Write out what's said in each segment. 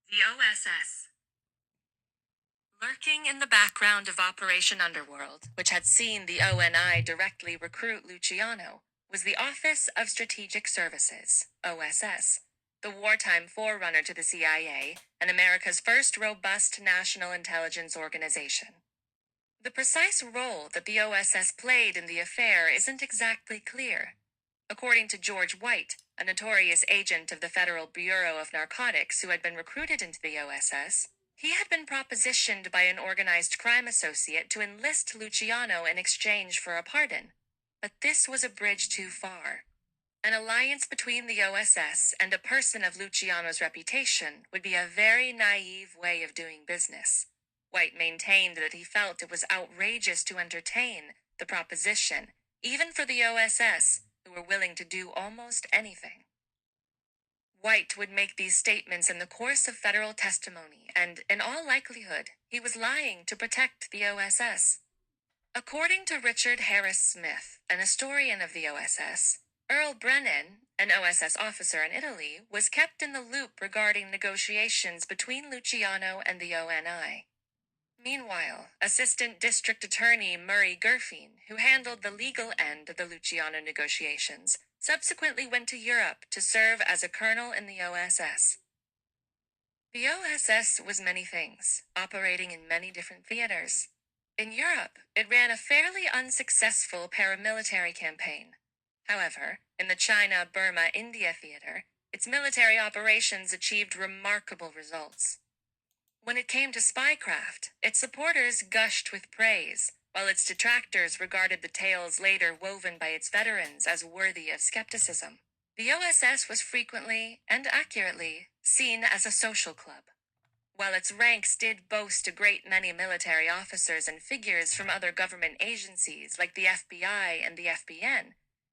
The OSS. Lurking in the background of Operation Underworld, which had seen the ONI directly recruit Luciano, was the Office of Strategic Services, OSS, the wartime forerunner to the CIA and America's first robust national intelligence organization. The precise role that the OSS played in the affair isn't exactly clear. According to George White, a notorious agent of the Federal Bureau of Narcotics who had been recruited into the OSS, he had been propositioned by an organized crime associate to enlist Luciano in exchange for a pardon. But this was a bridge too far. An alliance between the OSS and a person of Luciano's reputation would be a very naive way of doing business. White maintained that he felt it was outrageous to entertain the proposition, even for the OSS, who were willing to do almost anything. White would make these statements in the course of federal testimony, and, in all likelihood, he was lying to protect the OSS. According to Richard Harris Smith, an historian of the OSS, Earl Brennan, an OSS officer in Italy, was kept in the loop regarding negotiations between Luciano and the ONI. Meanwhile, Assistant District Attorney Murray Gurfein, who handled the legal end of the Luciano negotiations, subsequently went to Europe to serve as a colonel in the OSS. The OSS was many things, operating in many different theaters. In Europe, it ran a fairly unsuccessful paramilitary campaign. However, in the China-Burma-India theater, its military operations achieved remarkable results. When it came to spycraft, its supporters gushed with praise, while its detractors regarded the tales later woven by its veterans as worthy of skepticism. The OSS was frequently, and accurately, seen as a social club. While its ranks did boast a great many military officers and figures from other government agencies like the FBI and the FBN,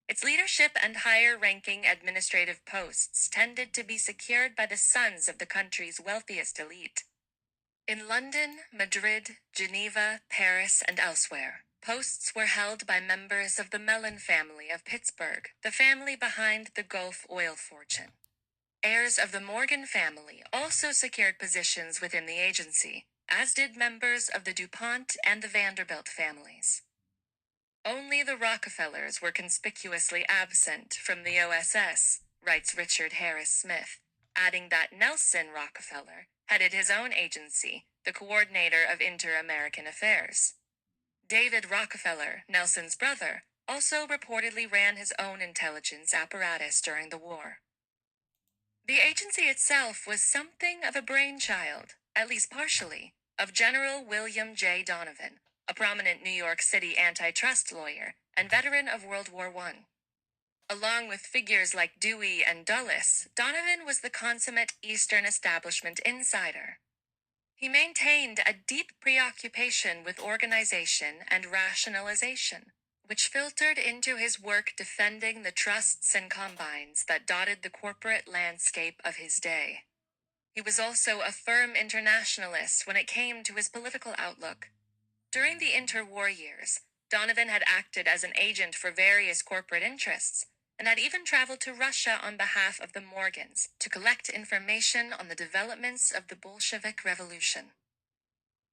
its leadership and higher-ranking administrative posts tended to be secured by the sons of the country's wealthiest elite. In London, Madrid, Geneva, Paris, and elsewhere, posts were held by members of the Mellon family of Pittsburgh, the family behind the Gulf oil fortune. Heirs of the Morgan family also secured positions within the agency, as did members of the DuPont and the Vanderbilt families. Only the Rockefellers were conspicuously absent from the OSS, writes Richard Harris Smith, adding that Nelson Rockefeller headed his own agency, the Coordinator of Inter-American Affairs. David Rockefeller, Nelson's brother, also reportedly ran his own intelligence apparatus during the war. The agency itself was something of a brainchild, at least partially, of General William J. Donovan, a prominent New York City antitrust lawyer and veteran of World War I. Along with figures like Dewey and Dulles, Donovan was the consummate Eastern establishment insider. He maintained a deep preoccupation with organization and rationalization, which filtered into his work defending the trusts and combines that dotted the corporate landscape of his day. He was also a firm internationalist when it came to his political outlook. During the interwar years, Donovan had acted as an agent for various corporate interests, and had even traveled to Russia on behalf of the Morgans to collect information on the developments of the Bolshevik Revolution.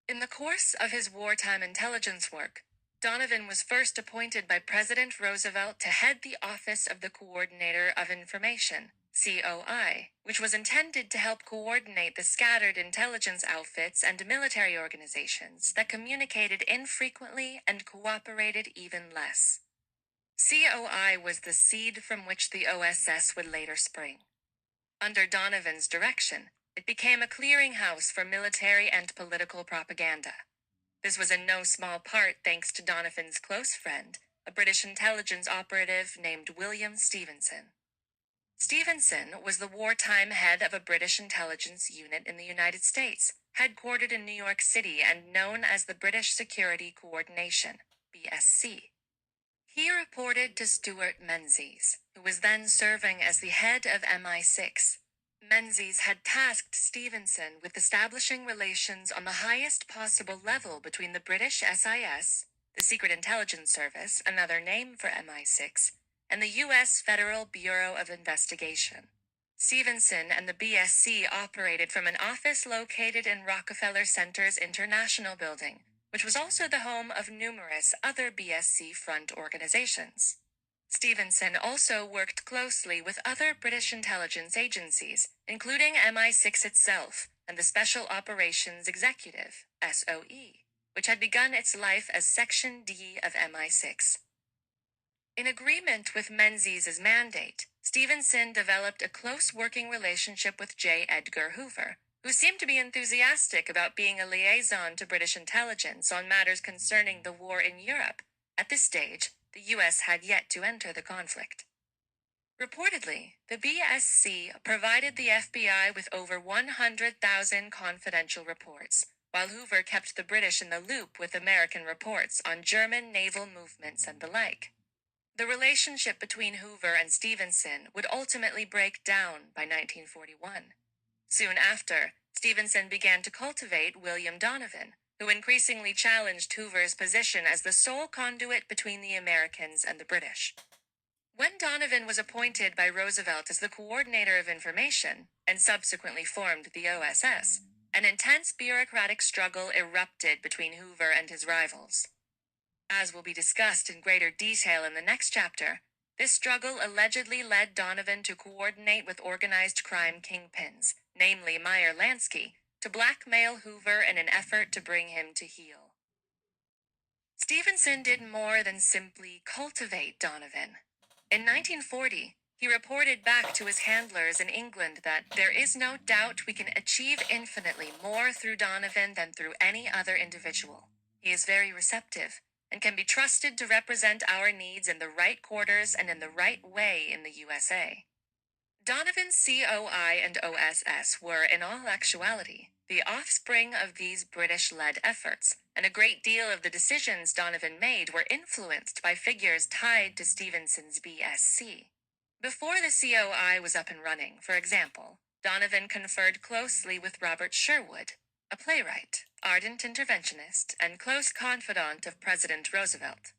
In the course of his wartime intelligence work, Donovan was first appointed by President Roosevelt to head the Office of the Coordinator of Information, COI, which was intended to help coordinate the scattered intelligence outfits and military organizations that communicated infrequently and cooperated even less. COI was the seed from which the OSS would later spring. Under Donovan's direction, it became a clearinghouse for military and political propaganda. This was in no small part thanks to Donovan's close friend, a British intelligence operative named William Stevenson. Stevenson was the wartime head of a British intelligence unit in the United States, headquartered in New York City and known as the British Security Coordination, BSC. He reported to Stuart Menzies, who was then serving as the head of MI6. Menzies had tasked Stevenson with establishing relations on the highest possible level between the British SIS, the Secret Intelligence Service, another name for MI6, and the U.S. Federal Bureau of Investigation. Stevenson and the BSC operated from an office located in Rockefeller Center's International Building, which was also the home of numerous other BSC front organizations. Stevenson also worked closely with other British intelligence agencies, including MI6 itself and the Special Operations Executive, SOE, which had begun its life as Section D of MI6. In agreement with Menzies' mandate, Stevenson developed a close working relationship with J. Edgar Hoover, who seemed to be enthusiastic about being a liaison to British intelligence on matters concerning the war in Europe. At this stage, the U.S. had yet to enter the conflict. Reportedly, the BSC provided the FBI with over 100,000 confidential reports, while Hoover kept the British in the loop with American reports on German naval movements and the like. The relationship between Hoover and Stevenson would ultimately break down by 1941. Soon after, Stevenson began to cultivate William Donovan, who increasingly challenged Hoover's position as the sole conduit between the Americans and the British. When Donovan was appointed by Roosevelt as the coordinator of information, and subsequently formed the OSS, an intense bureaucratic struggle erupted between Hoover and his rivals. As will be discussed in greater detail in the next chapter, this struggle allegedly led Donovan to coordinate with organized crime kingpins, namely Meyer Lansky, to blackmail Hoover in an effort to bring him to heel. Stevenson did more than simply cultivate Donovan. In 1940, he reported back to his handlers in England that there is no doubt we can achieve infinitely more through Donovan than through any other individual. He is very receptive and can be trusted to represent our needs in the right quarters and in the right way in the USA. Donovan's COI and OSS were, in all actuality, the offspring of these British-led efforts, and a great deal of the decisions Donovan made were influenced by figures tied to Stevenson's BSC. Before the COI was up and running, for example, Donovan conferred closely with Robert Sherwood, a playwright, ardent interventionist, and close confidant of President Roosevelt.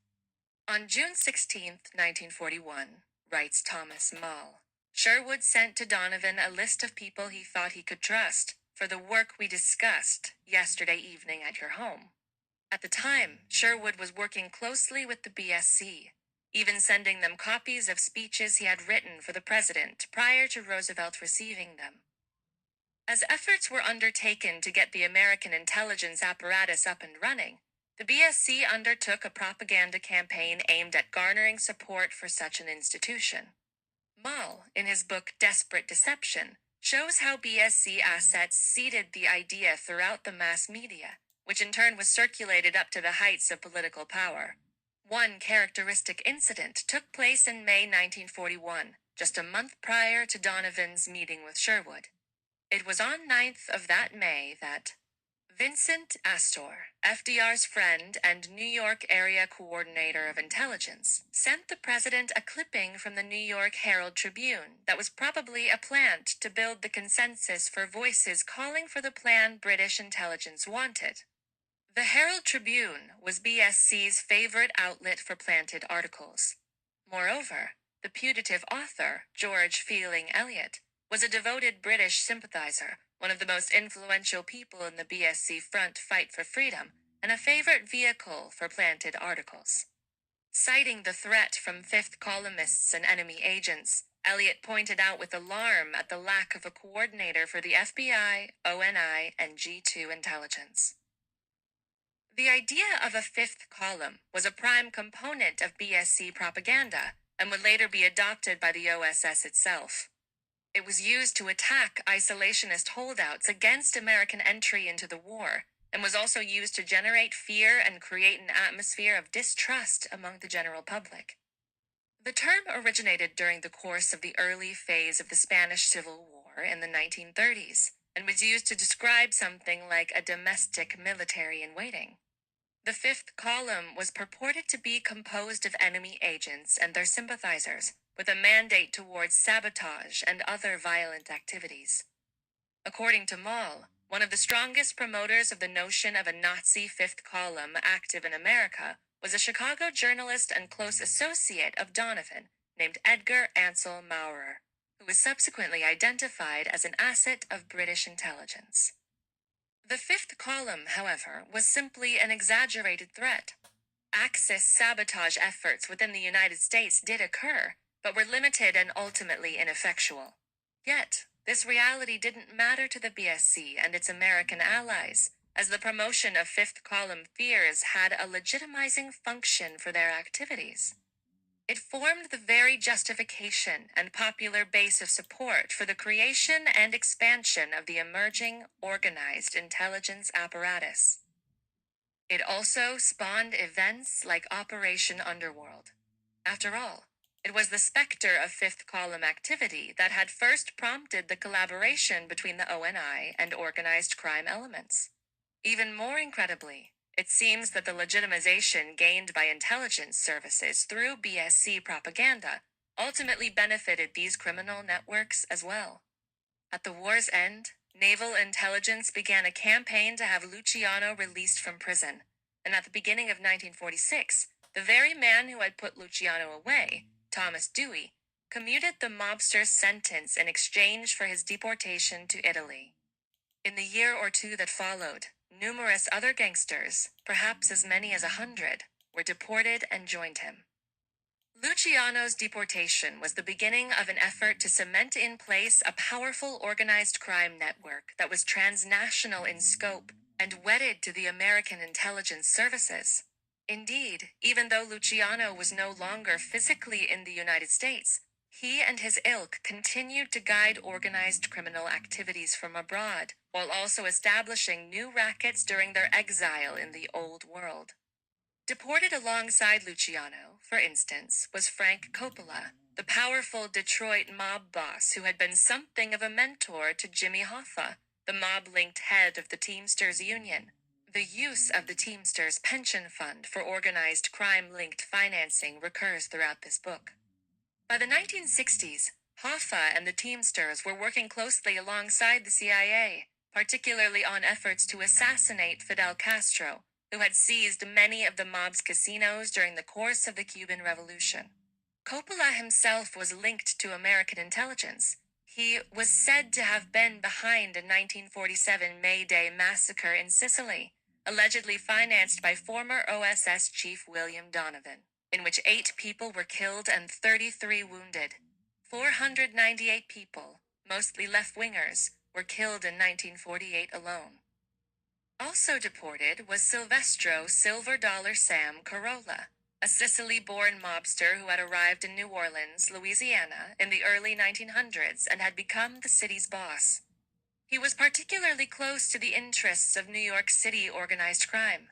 On June 16, 1941, writes Thomas Mall, Sherwood sent to Donovan a list of people he thought he could trust for the work we discussed yesterday evening at your home. At the time, Sherwood was working closely with the BSC, even sending them copies of speeches he had written for the president prior to Roosevelt receiving them. As efforts were undertaken to get the American intelligence apparatus up and running, the BSC undertook a propaganda campaign aimed at garnering support for such an institution. Mall, in his book Desperate Deception, shows how BSC assets seeded the idea throughout the mass media, which in turn was circulated up to the heights of political power. One characteristic incident took place in May 1941, just a month prior to Donovan's meeting with Sherwood. It was on 9th of that May that Vincent Astor, FDR's friend and New York area coordinator of intelligence, sent the president a clipping from the New York Herald Tribune that was probably a plant to build the consensus for voices calling for the plan British intelligence wanted. The Herald Tribune was BSC's favorite outlet for planted articles. Moreover, the putative author, George Fielding Eliot, was a devoted British sympathizer, one of the most influential people in the BSC front fight for freedom, and a favorite vehicle for planted articles. Citing the threat from fifth columnists and enemy agents, Eliot pointed out with alarm at the lack of a coordinator for the FBI, ONI, and G2 intelligence. The idea of a fifth column was a prime component of BSC propaganda and would later be adopted by the OSS itself. It was used to attack isolationist holdouts against American entry into the war, and was also used to generate fear and create an atmosphere of distrust among the general public. The term originated during the course of the early phase of the Spanish Civil War in the 1930s, and was used to describe something like a domestic military in waiting. The fifth column was purported to be composed of enemy agents and their sympathizers, with a mandate towards sabotage and other violent activities. According to Mall, one of the strongest promoters of the notion of a Nazi fifth column active in America was a Chicago journalist and close associate of Donovan named Edgar Ansel Maurer, who was subsequently identified as an asset of British intelligence. The fifth column, however, was simply an exaggerated threat. Axis sabotage efforts within the United States did occur, but were limited and ultimately ineffectual. Yet, this reality didn't matter to the BSC and its American allies, as the promotion of fifth column fears had a legitimizing function for their activities. It formed the very justification and popular base of support for the creation and expansion of the emerging, organized intelligence apparatus. It also spawned events like Operation Underworld. After all, it was the specter of fifth column activity that had first prompted the collaboration between the ONI and organized crime elements. Even more incredibly, it seems that the legitimization gained by intelligence services through BSC propaganda ultimately benefited these criminal networks as well. At the war's end, naval intelligence began a campaign to have Luciano released from prison, and at the beginning of 1946, the very man who had put Luciano away, Thomas Dewey, commuted the mobster's sentence in exchange for his deportation to Italy. In the year or two that followed, numerous other gangsters, perhaps as many as 100, were deported and joined him. Luciano's deportation was the beginning of an effort to cement in place a powerful organized crime network that was transnational in scope and wedded to the American intelligence services. Indeed, even though Luciano was no longer physically in the United States, he and his ilk continued to guide organized criminal activities from abroad, while also establishing new rackets during their exile in the Old World. Deported alongside Luciano, for instance, was Frank Coppola, the powerful Detroit mob boss who had been something of a mentor to Jimmy Hoffa, the mob-linked head of the Teamsters Union. The use of the Teamsters pension fund for organized crime-linked financing recurs throughout this book. By the 1960s, Hoffa and the Teamsters were working closely alongside the CIA, particularly on efforts to assassinate Fidel Castro, who had seized many of the mob's casinos during the course of the Cuban Revolution. Coppola himself was linked to American intelligence. He was said to have been behind a 1947 May Day massacre in Sicily, allegedly financed by former OSS Chief William Donovan, in which 8 people were killed and 33 wounded. 498 people, mostly left-wingers, were killed in 1948 alone. Also deported was Silvestro Silver Dollar Sam Carolla, a Sicily-born mobster who had arrived in New Orleans, Louisiana, in the early 1900s and had become the city's boss. He was particularly close to the interests of New York City organized crime.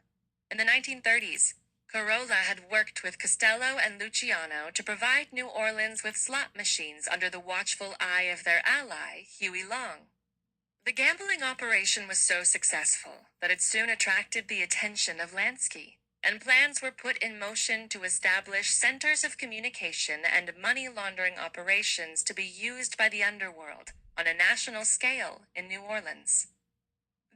In the 1930s, Carolla had worked with Costello and Luciano to provide New Orleans with slot machines under the watchful eye of their ally, Huey Long. The gambling operation was so successful that it soon attracted the attention of Lansky, and plans were put in motion to establish centers of communication and money laundering operations to be used by the underworld on a national scale in New Orleans.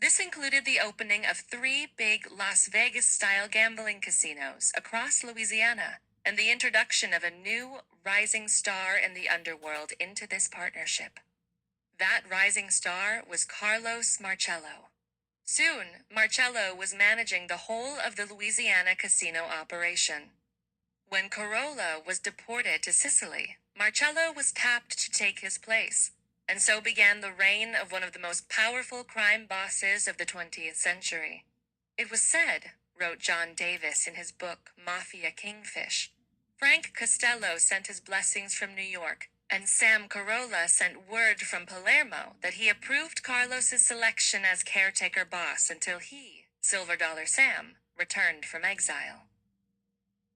This included the opening of 3 big Las Vegas-style gambling casinos across Louisiana and the introduction of a new rising star in the underworld into this partnership. That rising star was Carlos Marcello. Soon, Marcello was managing the whole of the Louisiana casino operation. When Carolla was deported to Sicily, Marcello was tapped to take his place, and so began the reign of one of the most powerful crime bosses of the 20th century. It was said, wrote John Davis in his book Mafia Kingfish, Frank Costello sent his blessings from New York, and Sam Carolla sent word from Palermo that he approved Carlos's selection as caretaker boss until he, Silver Dollar Sam, returned from exile.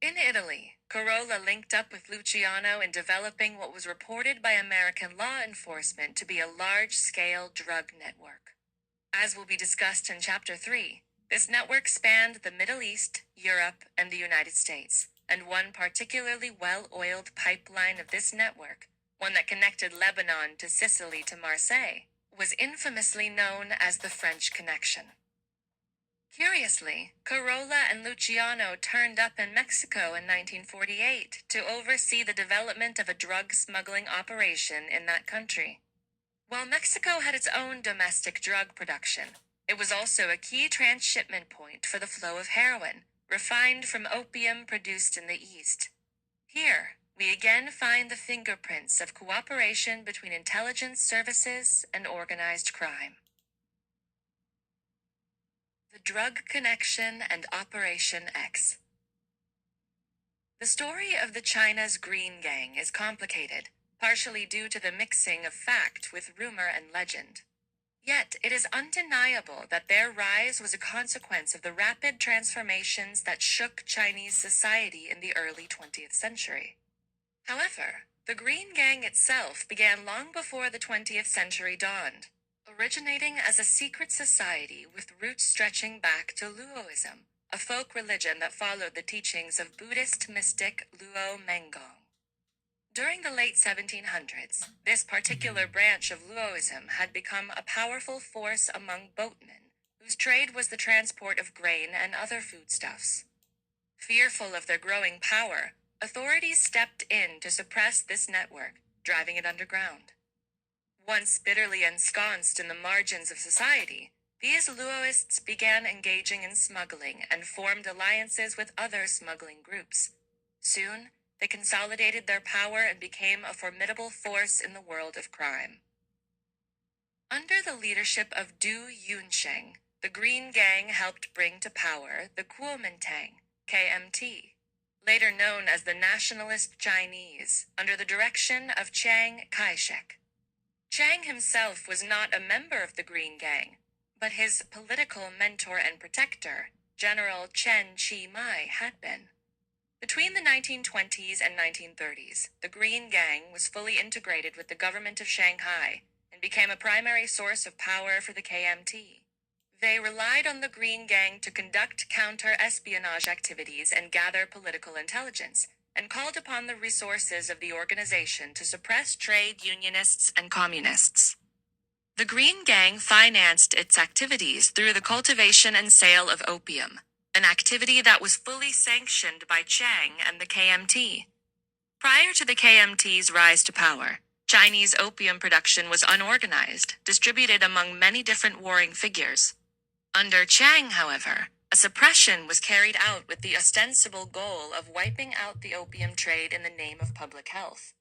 In Italy, Carolla linked up with Luciano in developing what was reported by American law enforcement to be a large-scale drug network. As will be discussed in Chapter 3, this network spanned the Middle East, Europe, and the United States, and one particularly well-oiled pipeline of this network, one that connected Lebanon to Sicily to Marseille, was infamously known as the French Connection. Curiously, Corolla and Luciano turned up in Mexico in 1948 to oversee the development of a drug smuggling operation in that country. While Mexico had its own domestic drug production, it was also a key transshipment point for the flow of heroin, refined from opium produced in the East. Here, we again find the fingerprints of cooperation between intelligence services and organized crime. The Drug Connection and Operation X. The story of the China's Green Gang is complicated, partially due to the mixing of fact with rumor and legend. Yet, it is undeniable that their rise was a consequence of the rapid transformations that shook Chinese society in the early 20th century. However, the Green Gang itself began long before the 20th century dawned, originating as a secret society with roots stretching back to Luoism, a folk religion that followed the teachings of Buddhist mystic Luo Menggong. During the late 1700s, this particular branch of Luoism had become a powerful force among boatmen, whose trade was the transport of grain and other foodstuffs. Fearful of their growing power, authorities stepped in to suppress this network, driving it underground. Once bitterly ensconced in the margins of society, these Luoists began engaging in smuggling and formed alliances with other smuggling groups. Soon, they consolidated their power and became a formidable force in the world of crime. Under the leadership of Du Yunsheng, the Green Gang helped bring to power the Kuomintang, KMT, later known as the Nationalist Chinese, under the direction of Chiang Kai-shek. Chiang himself was not a member of the Green Gang, but his political mentor and protector, General Chen Chi-mai, had been. Between the 1920s and 1930s, the Green Gang was fully integrated with the government of Shanghai and became a primary source of power for the KMT. They relied on the Green Gang to conduct counter-espionage activities and gather political intelligence, and called upon the resources of the organization to suppress trade unionists and communists. The Green Gang financed its activities through the cultivation and sale of opium, an activity that was fully sanctioned by Chiang and the KMT. Prior to the KMT's rise to power, Chinese opium production was unorganized, distributed among many different warring figures. Under Chiang, however, a suppression was carried out with the ostensible goal of wiping out the opium trade in the name of public health.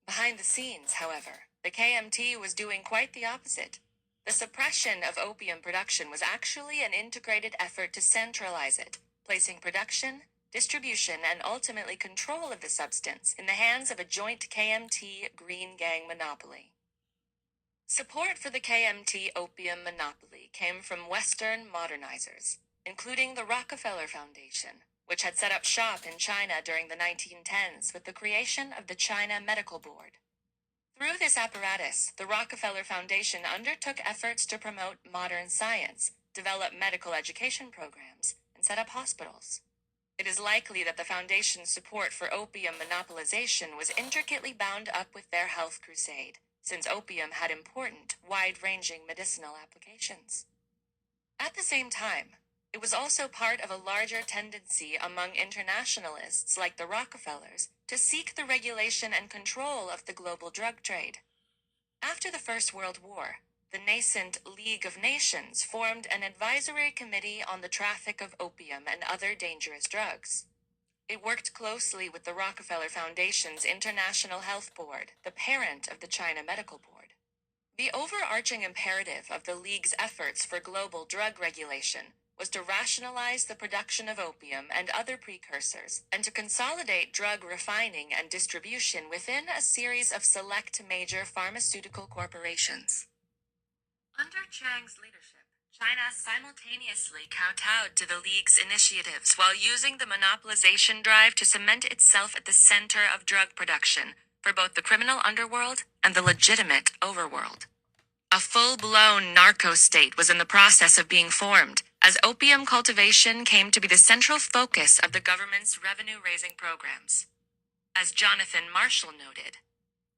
Behind the scenes, however, the KMT was doing quite the opposite. The suppression of opium production was actually an integrated effort to centralize it, placing production, distribution, and ultimately control of the substance in the hands of a joint KMT Green Gang monopoly. Support for the KMT opium monopoly came from Western modernizers, including the Rockefeller Foundation, which had set up shop in China during the 1910s with the creation of the China Medical Board. Through this apparatus, the Rockefeller Foundation undertook efforts to promote modern science, develop medical education programs, and set up hospitals. It is likely that the foundation's support for opium monopolization was intricately bound up with their health crusade, since opium had important, wide-ranging medicinal applications. At the same time, it was also part of a larger tendency among internationalists like the Rockefellers to seek the regulation and control of the global drug trade. After the First World War, the nascent League of Nations formed an advisory committee on the traffic of opium and other dangerous drugs. It worked closely with the Rockefeller Foundation's International Health Board, the parent of the China Medical Board. The overarching imperative of the League's efforts for global drug regulation was to rationalize the production of opium and other precursors, and to consolidate drug refining and distribution within a series of select major pharmaceutical corporations. Under Chiang's leadership, China simultaneously kowtowed to the League's initiatives while using the monopolization drive to cement itself at the center of drug production for both the criminal underworld and the legitimate overworld. A full-blown narco-state was in the process of being formed, as opium cultivation came to be the central focus of the government's revenue-raising programs. As Jonathan Marshall noted,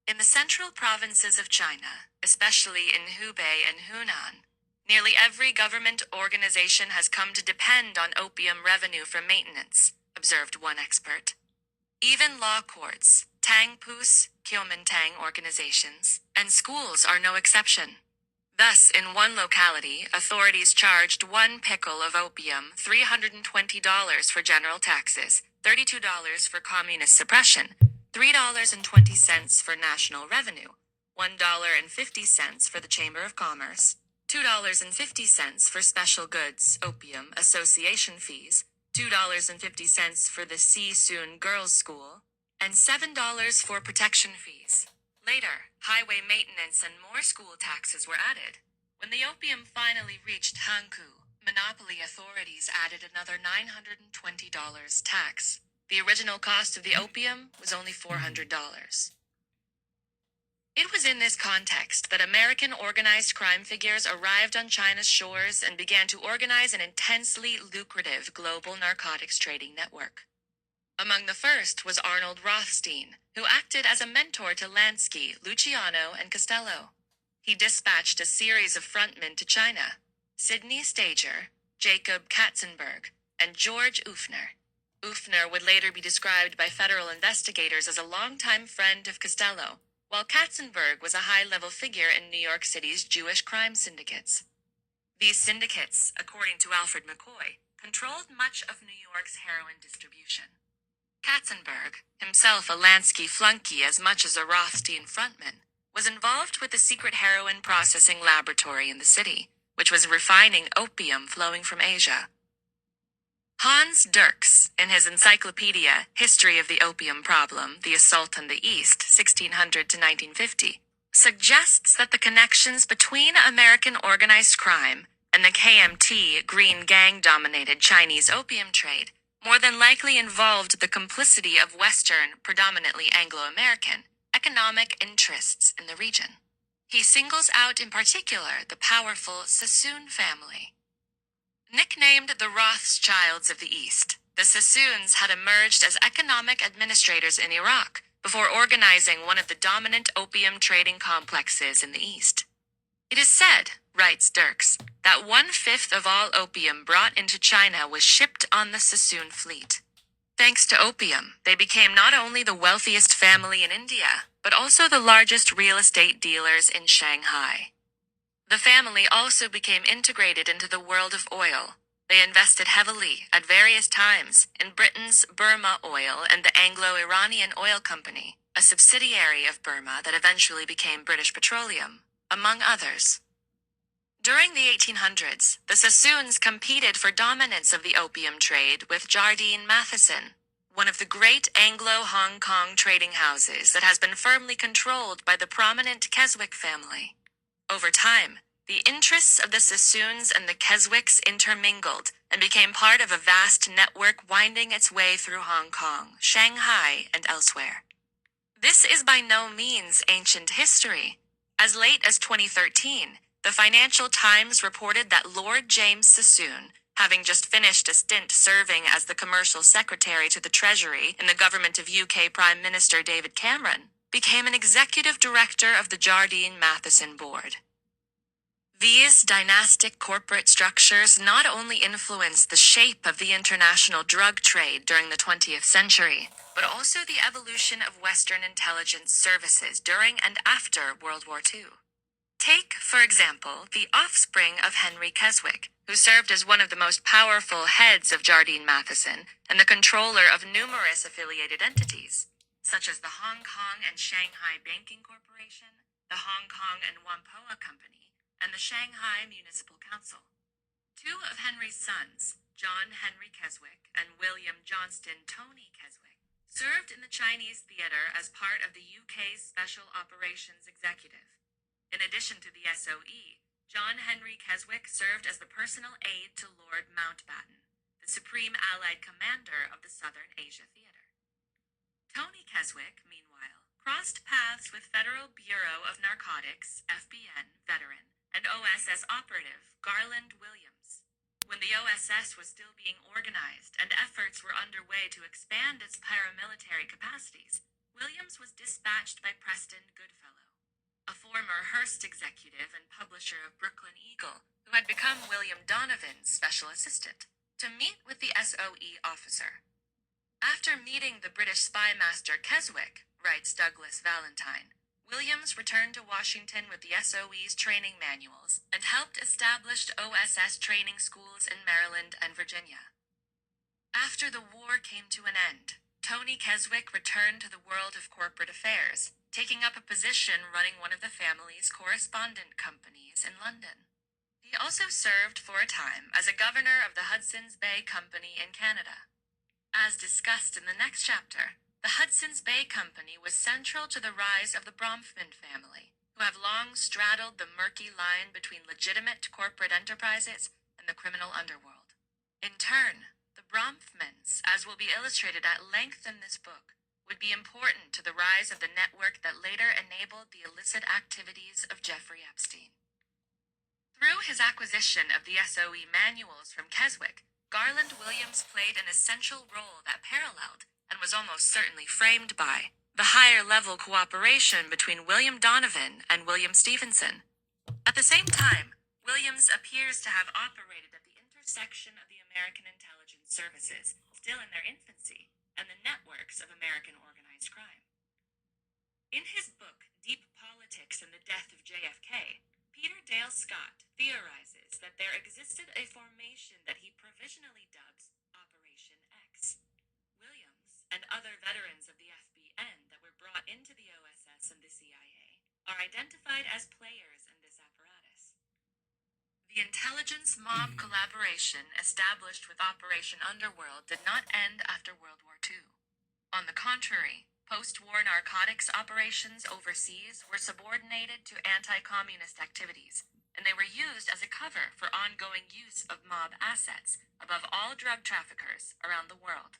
in the central provinces of China, especially in Hubei and Hunan, Nearly every government organization has come to depend on opium revenue for maintenance, observed one expert. Even law courts, Tangpus, Kuomintang organizations, and schools are no exception. Thus, in one locality, authorities charged one pickle of opium $320 for general taxes, $32 for communist suppression, $3.20 for national revenue, $1.50 for the Chamber of Commerce, $2.50 for special goods, opium, association fees, $2.50 for the Si-Soon Girls' School, and $7 for protection fees. Later, highway maintenance and more school taxes were added. When the opium finally reached Hankou, monopoly authorities added another $920 tax. The original cost of the opium was only $400. It was in this context that American organized crime figures arrived on China's shores and began to organize an intensely lucrative global narcotics trading network. Among the first was Arnold Rothstein, who acted as a mentor to Lansky, Luciano, and Costello. He dispatched a series of frontmen to China: Sidney Stager, Jacob Katzenberg, and George Ufner. Ufner would later be described by federal investigators as a longtime friend of Costello, while Katzenberg was a high-level figure in New York City's Jewish crime syndicates. These syndicates, according to Alfred McCoy, controlled much of New York's heroin distribution. Katzenberg, himself a Lansky flunky as much as a Rothstein frontman, was involved with the secret heroin processing laboratory in the city, which was refining opium flowing from Asia. Hans Dirks, in his encyclopedia History of the Opium Problem, The Assault on the East, 1600 to 1950, suggests that the connections between American organized crime and the KMT Green Gang-dominated Chinese opium trade more than likely involved the complicity of Western, predominantly Anglo-American, economic interests in the region. He singles out in particular the powerful Sassoon family. Nicknamed the Rothschilds of the East, the Sassoons had emerged as economic administrators in Iraq before organizing one of the dominant opium trading complexes in the East. It is said, writes Dirks, that 1/5 of all opium brought into China was shipped on the Sassoon fleet. Thanks to opium, they became not only the wealthiest family in India, but also the largest real estate dealers in Shanghai. The family also became integrated into the world of oil. They invested heavily, at various times, in Britain's Burma Oil and the Anglo-Iranian Oil Company, a subsidiary of Burma that eventually became British Petroleum, among others. During the 1800s, the Sassoons competed for dominance of the opium trade with Jardine Matheson, one of the great Anglo-Hong Kong trading houses that has been firmly controlled by the prominent Keswick family. Over time, the interests of the Sassoons and the Keswicks intermingled and became part of a vast network winding its way through Hong Kong, Shanghai, and elsewhere. This is by no means ancient history. As late as 2013, the Financial Times reported that Lord James Sassoon, having just finished a stint serving as the commercial secretary to the Treasury in the government of UK Prime Minister David Cameron, became an executive director of the Jardine Matheson board. These dynastic corporate structures not only influenced the shape of the international drug trade during the 20th century, but also the evolution of Western intelligence services during and after World War II. Take, for example, the offspring of Henry Keswick, who served as one of the most powerful heads of Jardine Matheson and the controller of numerous affiliated entities, such as the Hong Kong and Shanghai Banking Corporation, the Hong Kong and Whampoa Company, and the Shanghai Municipal Council. Two of Henry's sons, John Henry Keswick and William Johnston Tony Keswick, served in the Chinese theater as part of the UK's Special Operations Executive. In addition to the SOE, John Henry Keswick served as the personal aide to Lord Mountbatten, the Supreme Allied Commander of the Southern Asia Theater. Tony Keswick, meanwhile, crossed paths with Federal Bureau of Narcotics, FBN, veteran, and OSS operative, Garland Williams. When the OSS was still being organized and efforts were underway to expand its paramilitary capacities, Williams was dispatched by Preston Goodfellow, a former former Hearst executive and publisher of Brooklyn Eagle, who had become William Donovan's special assistant, to meet with the SOE officer. After meeting the British spy master Keswick, writes Douglas Valentine, Williams returned to Washington with the SOE's training manuals and helped establish OSS training schools in Maryland and Virginia. After the war came to an end, Tony Keswick returned to the world of corporate affairs, taking up a position running one of the family's correspondent companies in London. He also served for a time as a governor of the Hudson's Bay Company in Canada. As discussed in the next chapter, the Hudson's Bay Company was central to the rise of the Bronfman family, who have long straddled the murky line between legitimate corporate enterprises and the criminal underworld. In turn, the Bronfmans, as will be illustrated at length in this book, would be important to the rise of the network that later enabled the illicit activities of Jeffrey Epstein. Through his acquisition of the SOE manuals from Keswick, Garland Williams played an essential role that paralleled, and was almost certainly framed by, the higher-level cooperation between William Donovan and William Stevenson. At the same time, Williams appears to have operated at the intersection of the American intelligence services, still in their infancy, and the networks of American organized crime. In his book, Deep Politics and the Death of JFK, Peter Dale Scott theorizes that there existed a formation that he provisionally dubs Operation X. Williams and other veterans of the FBN that were brought into the OSS and the CIA are identified as players in this apparatus. The intelligence mob collaboration established with Operation Underworld did not end after World War II. On the contrary, post-war narcotics operations overseas were subordinated to anti-communist activities, and they were used as a cover for ongoing use of mob assets above all drug traffickers around the world.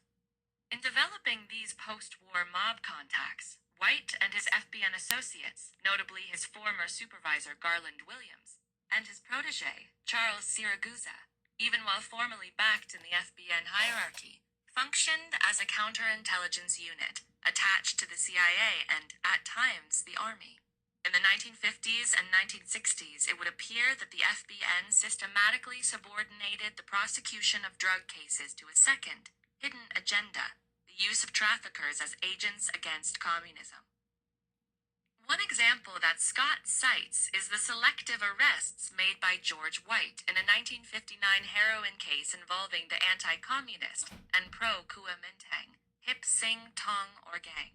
In developing these post-war mob contacts, White and his FBN associates, notably his former supervisor Garland Williams, and his protege, Charles Siragusa, even while formally backed in the FBN hierarchy, functioned as a counterintelligence unit attached to the CIA and, at times, the Army. In the 1950s and 1960s, it would appear that the FBN systematically subordinated the prosecution of drug cases to a second, hidden agenda, the use of traffickers as agents against communism. One example that Scott cites is the selective arrests made by George White in a 1959 heroin case involving the anti-communist and pro-Kuomintang Hip Sing Tong or gang.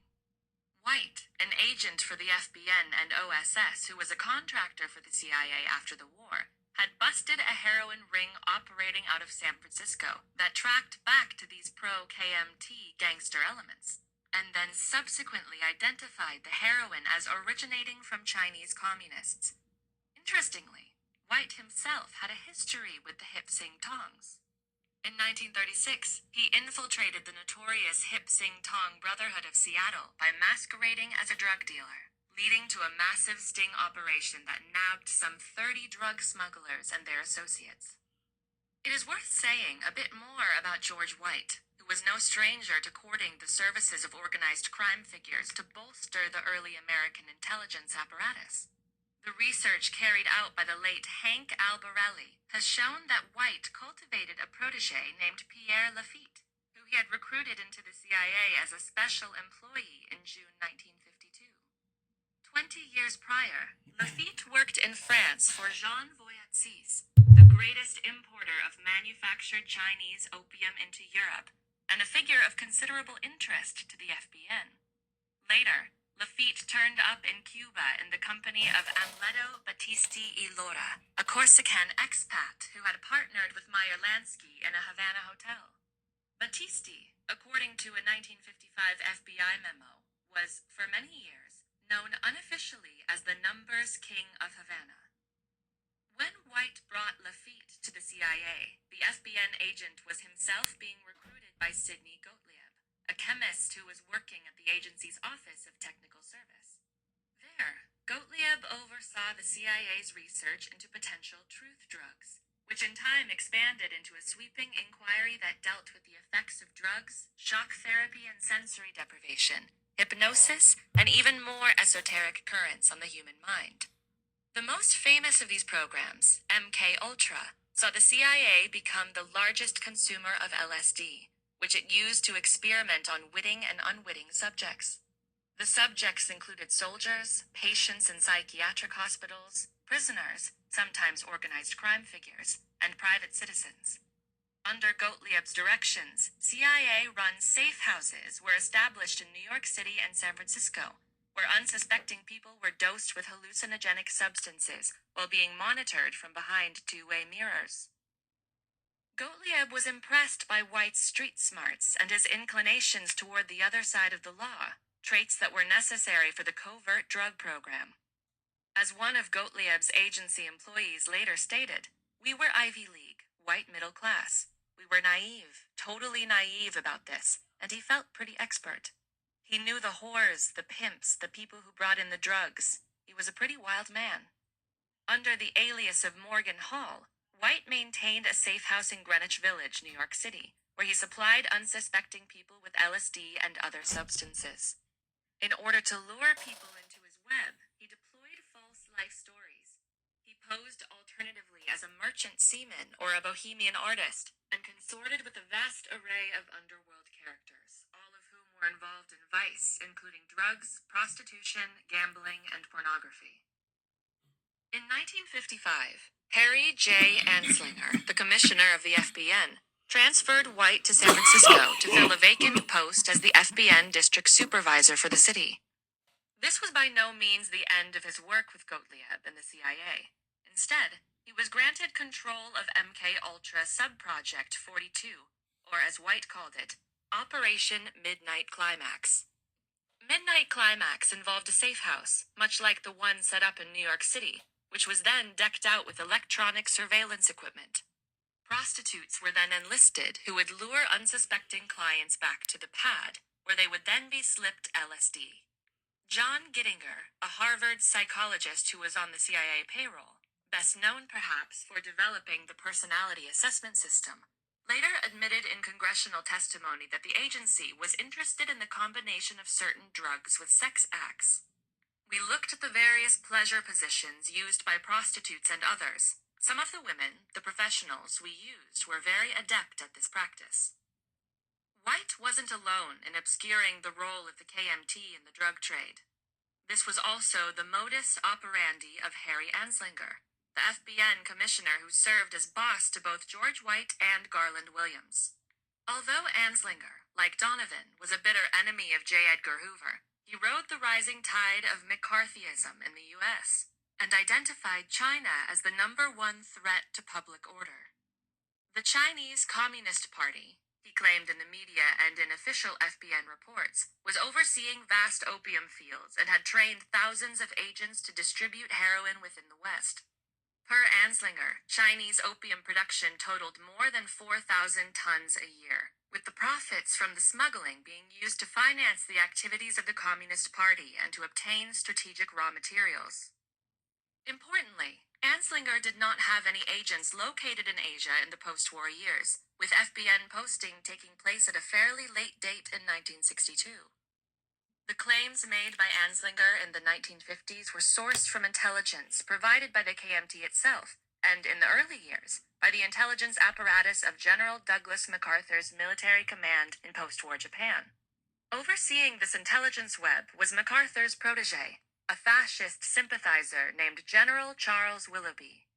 White, an agent for the FBN and OSS who was a contractor for the CIA after the war, had busted a heroin ring operating out of San Francisco that tracked back to these pro-KMT gangster elements, and then subsequently identified the heroin as originating from Chinese communists. Interestingly, White himself had a history with the Hip Sing Tongs. In 1936, he infiltrated the notorious Hip Sing Tong Brotherhood of Seattle by masquerading as a drug dealer, leading to a massive sting operation that nabbed some 30 drug smugglers and their associates. It is worth saying a bit more about George White, who was no stranger to courting the services of organized crime figures to bolster the early American intelligence apparatus. The research carried out by the late Hank Albarelli has shown that White cultivated a protege named Pierre Lafitte, who he had recruited into the CIA as a special employee in June 1952. 20 years prior, Lafitte worked in France for Jean Voyatsis, the greatest importer of manufactured Chinese opium into Europe, and a figure of considerable interest to the FBN. Later, Lafitte turned up in Cuba in the company of Amleto Battisti y Lora, a Corsican expat who had partnered with Meyer Lansky in a Havana hotel. Battisti, according to a 1955 FBI memo, was, for many years, known unofficially as the Numbers King of Havana. When White brought Lafitte to the CIA, the FBN agent was himself being recruited by Sidney Gottlieb, a chemist who was working at the agency's Office of Technical Service. There, Gottlieb oversaw the CIA's research into potential truth drugs, which in time expanded into a sweeping inquiry that dealt with the effects of drugs, shock therapy and sensory deprivation, hypnosis, and even more esoteric currents on the human mind. The most famous of these programs, MK Ultra, saw the CIA become the largest consumer of LSD, which it used to experiment on witting and unwitting subjects. The subjects included soldiers, patients in psychiatric hospitals, prisoners, sometimes organized crime figures, and private citizens. Under Gottlieb's directions, CIA-run safe houses were established in New York City and San Francisco, where unsuspecting people were dosed with hallucinogenic substances while being monitored from behind two-way mirrors. Gottlieb was impressed by White's street smarts and his inclinations toward the other side of the law, traits that were necessary for the covert drug program. As one of Gottlieb's agency employees later stated, "We were Ivy League, white middle class. We were naive, totally naive about this, and he felt pretty expert. He knew the whores, the pimps, the people who brought in the drugs. He was a pretty wild man." Under the alias of Morgan Hall, White maintained a safe house in Greenwich Village, New York City, where he supplied unsuspecting people with LSD and other substances. In order to lure people into his web, he deployed false life stories. He posed alternatively as a merchant seaman or a bohemian artist, and consorted with a vast array of underworld characters, all of whom were involved in vice, including drugs, prostitution, gambling, and pornography. In 1955, Harry J. Anslinger, the commissioner of the FBN, transferred White to San Francisco to fill a vacant post as the FBN district supervisor for the city. This was by no means the end of his work with Gottlieb and the CIA. Instead, he was granted control of MK Ultra Subproject 42, or as White called it, Operation Midnight Climax. Midnight Climax involved a safe house, much like the one set up in New York City, which was then decked out with electronic surveillance equipment. Prostitutes were then enlisted who would lure unsuspecting clients back to the pad, where they would then be slipped LSD. John Gittinger, a Harvard psychologist who was on the CIA payroll, best known perhaps for developing the personality assessment system, later admitted in congressional testimony that the agency was interested in the combination of certain drugs with sex acts. "We looked at the various pleasure positions used by prostitutes and others. Some of the women, the professionals we used, were very adept at this practice." White wasn't alone in obscuring the role of the KMT in the drug trade. This was also the modus operandi of Harry Anslinger, the FBN commissioner who served as boss to both George White and Garland Williams. Although Anslinger, like Donovan, was a bitter enemy of J. Edgar Hoover, he rode the rising tide of McCarthyism in the U.S. and identified China as the #1 threat to public order. The Chinese Communist Party, he claimed in the media and in official FBN reports, was overseeing vast opium fields and had trained thousands of agents to distribute heroin within the West. Per Anslinger, Chinese opium production totaled more than 4,000 tons a year, with the profits from the smuggling being used to finance the activities of the Communist Party and to obtain strategic raw materials. Importantly, Anslinger did not have any agents located in Asia in the post-war years, with FBN posting taking place at a fairly late date in 1962. The claims made by Anslinger in the 1950s were sourced from intelligence provided by the KMT itself, and in the early years, by the intelligence apparatus of General Douglas MacArthur's military command in post-war Japan. Overseeing this intelligence web was MacArthur's protege, a fascist sympathizer named General Charles Willoughby.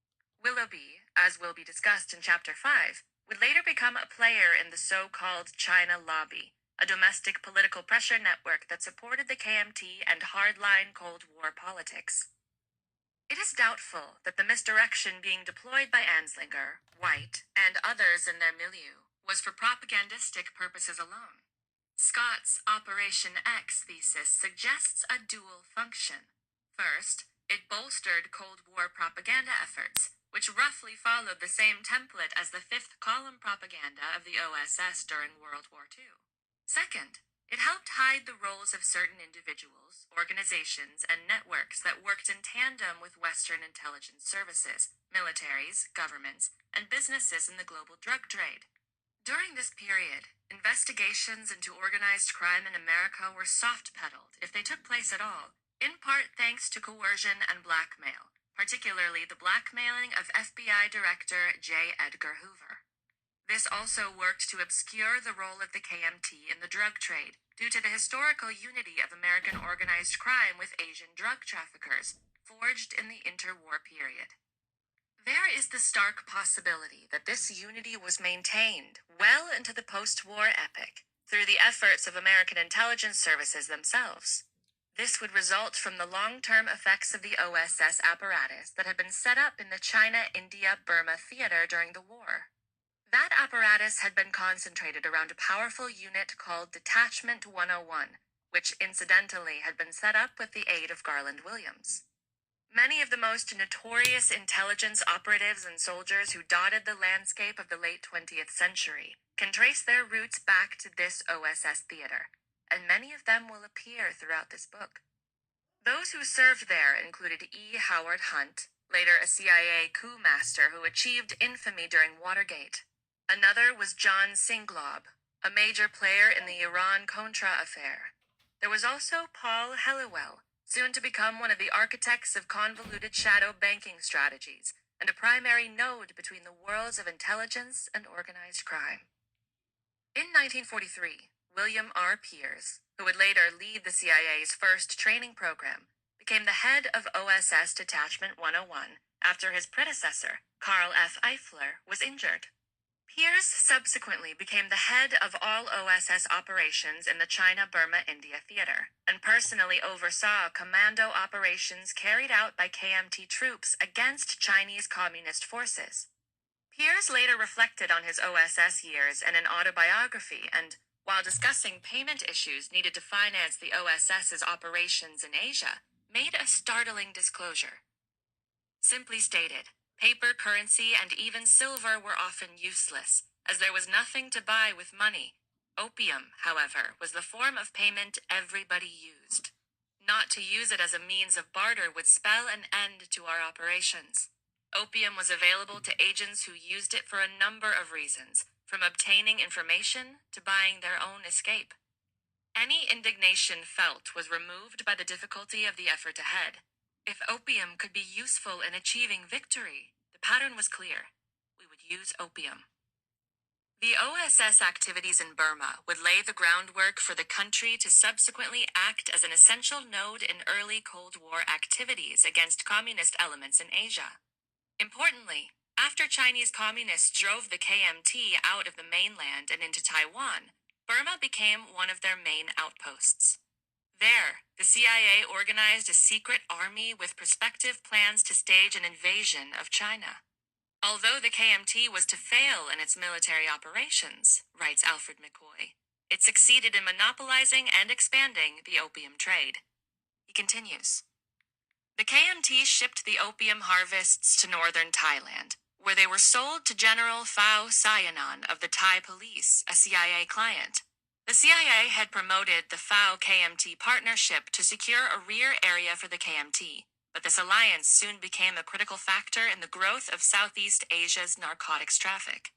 Willoughby, as will be discussed in Chapter 5, would later become a player in the so-called China Lobby, a domestic political pressure network that supported the KMT and hardline Cold War politics. It is doubtful that the misdirection being deployed by Anslinger, White, and others in their milieu was for propagandistic purposes alone. Scott's Operation X thesis suggests a dual function. First, it bolstered Cold War propaganda efforts, which roughly followed the same template as the fifth column propaganda of the OSS during World War II. Second, it helped hide the roles of certain individuals, organizations, and networks that worked in tandem with Western intelligence services, militaries, governments, and businesses in the global drug trade. During this period, investigations into organized crime in America were soft-pedaled, if they took place at all, in part thanks to coercion and blackmail, particularly the blackmailing of FBI Director J. Edgar Hoover. This also worked to obscure the role of the KMT in the drug trade, due to the historical unity of American organized crime with Asian drug traffickers, forged in the interwar period. There is the stark possibility that this unity was maintained well into the post-war epoch through the efforts of American intelligence services themselves. This would result from the long-term effects of the OSS apparatus that had been set up in the China-India-Burma theater during the war. That apparatus had been concentrated around a powerful unit called Detachment 101, which incidentally had been set up with the aid of Garland Williams. Many of the most notorious intelligence operatives and soldiers who dotted the landscape of the late 20th century can trace their roots back to this OSS theater, and many of them will appear throughout this book. Those who served there included E. Howard Hunt, later a CIA coup master who achieved infamy during Watergate. Another was John Singlaub, a major player in the Iran-Contra affair. There was also Paul Helliwell, soon to become one of the architects of convoluted shadow banking strategies, and a primary node between the worlds of intelligence and organized crime. In 1943, William R. Pierce, who would later lead the CIA's first training program, became the head of OSS Detachment 101 after his predecessor, Carl F. Eifler, was injured. Pierce subsequently became the head of all OSS operations in the China-Burma-India theater, and personally oversaw commando operations carried out by KMT troops against Chinese communist forces. Pierce later reflected on his OSS years in an autobiography and, while discussing payment issues needed to finance the OSS's operations in Asia, made a startling disclosure. Simply stated, paper currency and even silver were often useless, as there was nothing to buy with money. Opium, however, was the form of payment everybody used. Not to use it as a means of barter would spell an end to our operations. Opium was available to agents who used it for a number of reasons, from obtaining information to buying their own escape. Any indignation felt was removed by the difficulty of the effort ahead. If opium could be useful in achieving victory, the pattern was clear. We would use opium. The OSS activities in Burma would lay the groundwork for the country to subsequently act as an essential node in early Cold War activities against communist elements in Asia. Importantly, after Chinese communists drove the KMT out of the mainland and into Taiwan, Burma became one of their main outposts. There, the CIA organized a secret army with prospective plans to stage an invasion of China. Although the KMT was to fail in its military operations, writes Alfred McCoy, it succeeded in monopolizing and expanding the opium trade. He continues, the KMT shipped the opium harvests to northern Thailand, where they were sold to General Phao Sayanan of the Thai police, a CIA client. The CIA had promoted the Phao-KMT partnership to secure a rear area for the KMT, but this alliance soon became a critical factor in the growth of Southeast Asia's narcotics traffic.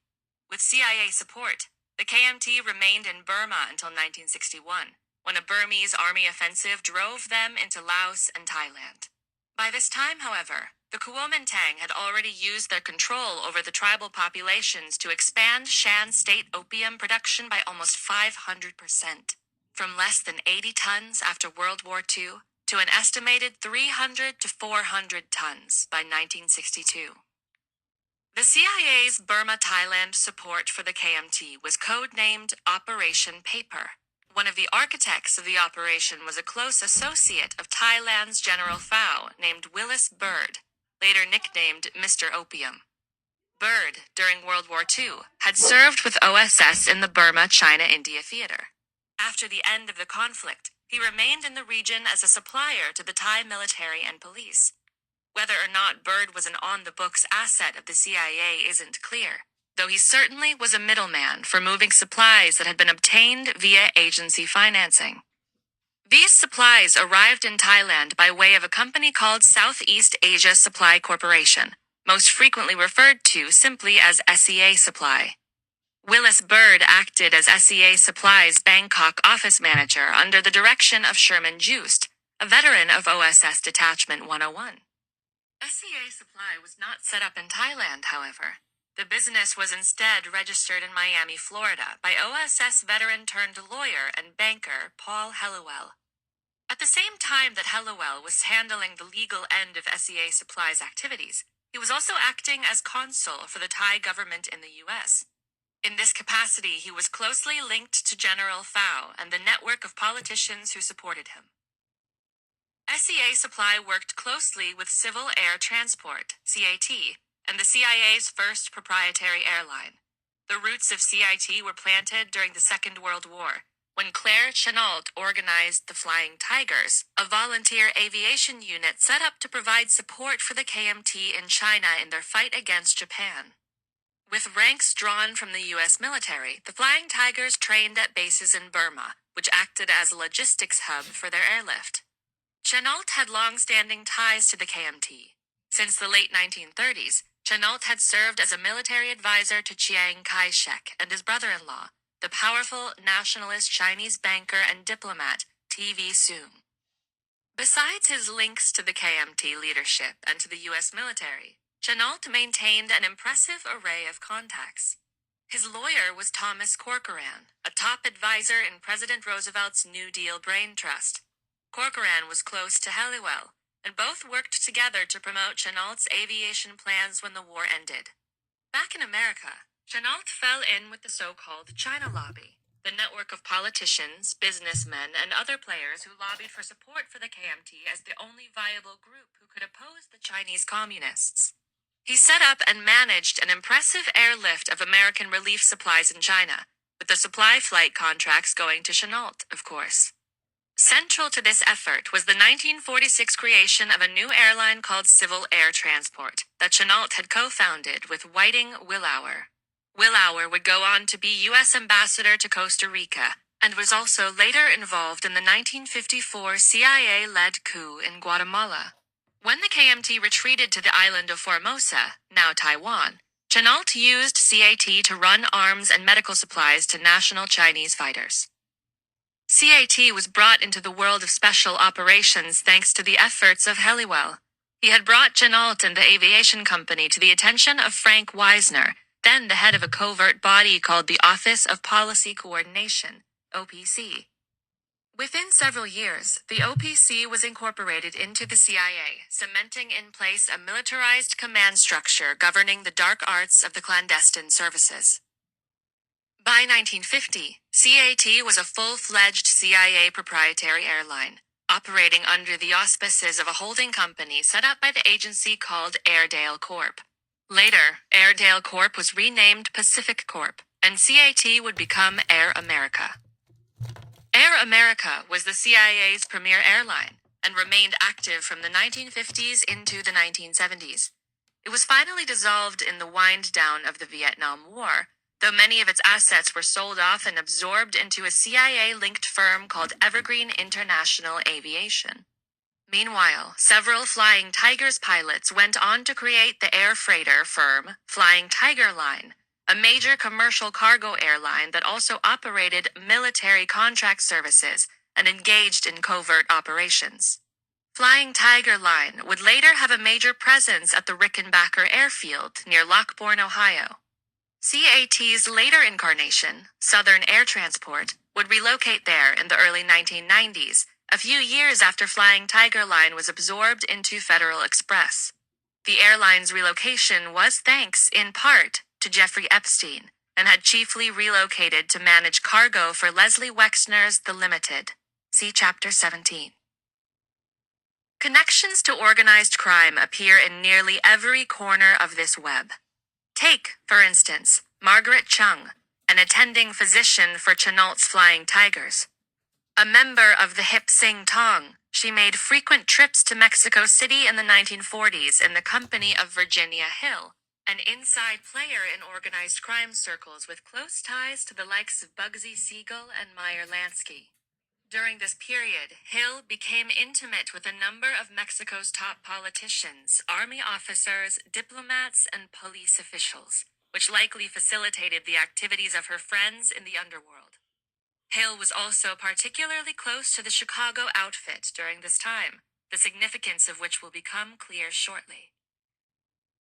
With CIA support, the KMT remained in Burma until 1961, when a Burmese army offensive drove them into Laos and Thailand. By this time, however, the Kuomintang had already used their control over the tribal populations to expand Shan state opium production by almost 500%, from less than 80 tons after World War II to an estimated 300 to 400 tons by 1962. The CIA's Burma-Thailand support for the KMT was codenamed Operation Paper. One of the architects of the operation was a close associate of Thailand's General Phao named Willis Byrd, later nicknamed Mr. Opium. Byrd, during World War II, had served with OSS in the Burma-China-India theater. After the end of the conflict, he remained in the region as a supplier to the Thai military and police. Whether or not Byrd was an on-the-books asset of the CIA isn't clear, though he certainly was a middleman for moving supplies that had been obtained via agency financing. These supplies arrived in Thailand by way of a company called Southeast Asia Supply Corporation, most frequently referred to simply as SEA Supply. Willis Byrd acted as SEA Supply's Bangkok office manager under the direction of Sherman Joost, a veteran of OSS Detachment 101. SEA Supply was not set up in Thailand, however. The business was instead registered in Miami, Florida, by OSS veteran-turned-lawyer and banker Paul Helliwell. At the same time that Helliwell was handling the legal end of SEA Supply's activities, he was also acting as consul for the Thai government in the U.S. In this capacity, he was closely linked to General Phao and the network of politicians who supported him. SEA Supply worked closely with Civil Air Transport, CAT, and the CIA's first proprietary airline. The roots of CIT were planted during the Second World War, when Claire Chennault organized the Flying Tigers, a volunteer aviation unit set up to provide support for the KMT in China in their fight against Japan. With ranks drawn from the U.S. military, the Flying Tigers trained at bases in Burma, which acted as a logistics hub for their airlift. Chennault had long-standing ties to the KMT. Since the late 1930s, Chennault had served as a military advisor to Chiang Kai-shek and his brother-in-law, the powerful nationalist Chinese banker and diplomat T.V. Soong. Besides his links to the KMT leadership and to the U.S. military, Chennault maintained an impressive array of contacts. His lawyer was Thomas Corcoran, a top advisor in President Roosevelt's New Deal Brain Trust. Corcoran was close to Helliwell, and both worked together to promote Chennault's aviation plans when the war ended. Back in America, Chennault fell in with the so-called China Lobby, the network of politicians, businessmen, and other players who lobbied for support for the KMT as the only viable group who could oppose the Chinese communists. He set up and managed an impressive airlift of American relief supplies in China, with the supply flight contracts going to Chennault, of course. Central to this effort was the 1946 creation of a new airline called Civil Air Transport that Chennault had co-founded with Whiting Willauer. Willauer would go on to be U.S. ambassador to Costa Rica and was also later involved in the 1954 CIA-led coup in Guatemala. When the KMT retreated to the island of Formosa, now Taiwan, Chennault used CAT to run arms and medical supplies to national Chinese fighters. CAT was brought into the world of special operations thanks to the efforts of Helliwell. He had brought Chennault and the aviation company to the attention of Frank Wisner, then the head of a covert body called the Office of Policy Coordination, OPC. Within several years, the OPC was incorporated into the CIA, cementing in place a militarized command structure governing the dark arts of the clandestine services. By 1950, CAT was a full-fledged CIA proprietary airline, operating under the auspices of a holding company set up by the agency called Airedale Corp. Later, Airedale Corp was renamed Pacific Corp, and CAT would become Air America. Air America was the CIA's premier airline, and remained active from the 1950s into the 1970s. It was finally dissolved in the wind-down of the Vietnam War, though many of its assets were sold off and absorbed into a CIA-linked firm called Evergreen International Aviation. Meanwhile, several Flying Tigers pilots went on to create the air freighter firm Flying Tiger Line, a major commercial cargo airline that also operated military contract services and engaged in covert operations. Flying Tiger Line would later have a major presence at the Rickenbacker Airfield near Lockbourne, Ohio. CAT's later incarnation, Southern Air Transport, would relocate there in the early 1990s, a few years after Flying Tiger Line was absorbed into Federal Express. The airline's relocation was thanks, in part, to Jeffrey Epstein, and had chiefly relocated to manage cargo for Leslie Wexner's The Limited. See Chapter 17. Connections to organized crime appear in nearly every corner of this web. Take, for instance, Margaret Chung, an attending physician for Chennault's Flying Tigers. A member of the Hip Sing Tong, she made frequent trips to Mexico City in the 1940s in the company of Virginia Hill, an inside player in organized crime circles with close ties to the likes of Bugsy Siegel and Meyer Lansky. During this period, Hill became intimate with a number of Mexico's top politicians, army officers, diplomats, and police officials, which likely facilitated the activities of her friends in the underworld. Hill was also particularly close to the Chicago outfit during this time, the significance of which will become clear shortly.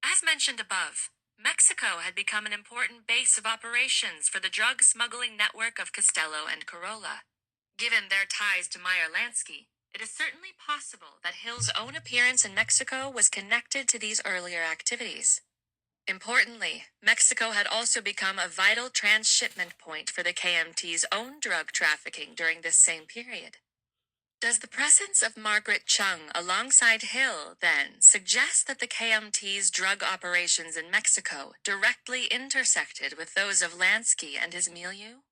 As mentioned above, Mexico had become an important base of operations for the drug smuggling network of Costello and Corolla. Given their ties to Meyer Lansky, it is certainly possible that Hill's own appearance in Mexico was connected to these earlier activities. Importantly, Mexico had also become a vital transshipment point for the KMT's own drug trafficking during this same period. Does the presence of Margaret Chung alongside Hill, then, suggest that the KMT's drug operations in Mexico directly intersected with those of Lansky and his milieu?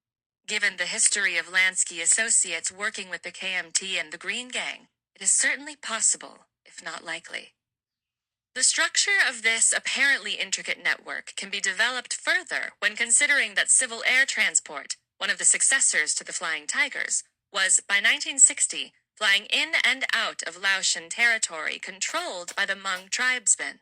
Given the history of Lansky associates working with the KMT and the Green Gang, it is certainly possible, if not likely. The structure of this apparently intricate network can be developed further when considering that civil air transport, one of the successors to the Flying Tigers, was, by 1960, flying in and out of Laotian territory controlled by the Hmong tribesmen.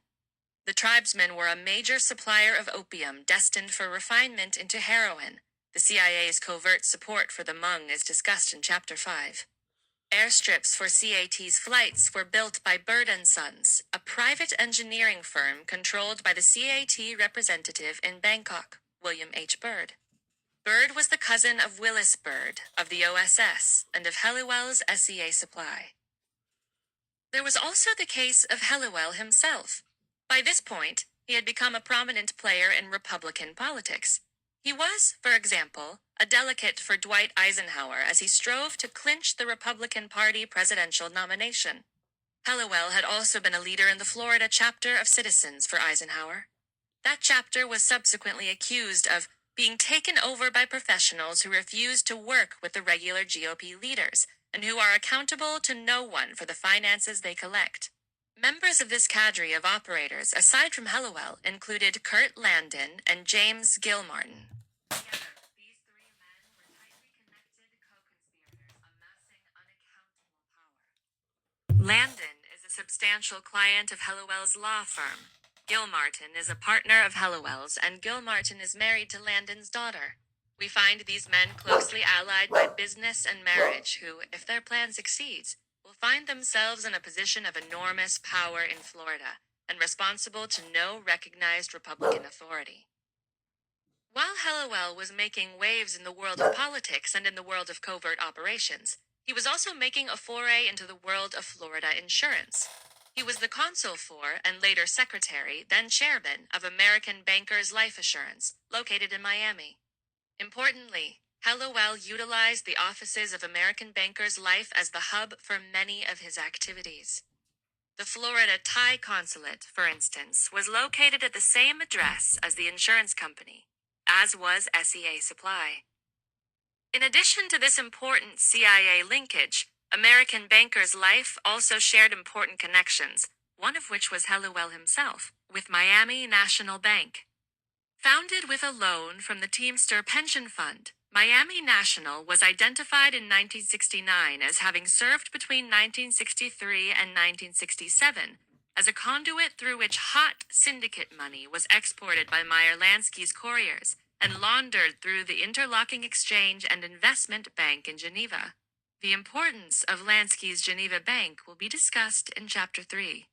The tribesmen were a major supplier of opium destined for refinement into heroin. The CIA's covert support for the Hmong is discussed in Chapter 5. Airstrips for CAT's flights were built by Bird & Sons, a private engineering firm controlled by the CAT representative in Bangkok, William H. Bird. Bird was the cousin of Willis Bird, of the OSS, and of Helliwell's SEA Supply. There was also the case of Helliwell himself. By this point, he had become a prominent player in Republican politics. He was, for example, a delegate for Dwight Eisenhower as he strove to clinch the Republican Party presidential nomination. Helliwell had also been a leader in the Florida chapter of Citizens for Eisenhower. That chapter was subsequently accused of being taken over by professionals who refused to work with the regular GOP leaders and who are accountable to no one for the finances they collect. Members of this cadre of operators, aside from Helliwell, included Kurt Landon and James Gilmartin. Together, these three men were tightly connected co-conspirators amassing unaccountable power. Landon is a substantial client of Helliwell's law firm. Gilmartin is a partner of Helliwell's, and Gilmartin is married to Landon's daughter. We find these men closely allied by business and marriage who, if their plan succeeds, will find themselves in a position of enormous power in Florida and responsible to no recognized Republican authority. While Helliwell was making waves in the world of politics and in the world of covert operations, he was also making a foray into the world of Florida insurance. He was the consul for, and later secretary, then chairman, of American Bankers Life Assurance, located in Miami. Importantly, Helliwell utilized the offices of American Bankers Life as the hub for many of his activities. The Florida Thai consulate, for instance, was located at the same address as the insurance company, as was SEA Supply. In addition to this important CIA linkage, American Bankers Life also shared important connections, one of which was Helliwell himself, with Miami National Bank. Founded with a loan from the Teamster Pension Fund, Miami National was identified in 1969 as having served between 1963 and 1967 as a conduit through which hot syndicate money was exported by Meyer Lansky's couriers and laundered through the Interlocking Exchange and Investment Bank in Geneva. The importance of Lansky's Geneva Bank will be discussed in Chapter 3.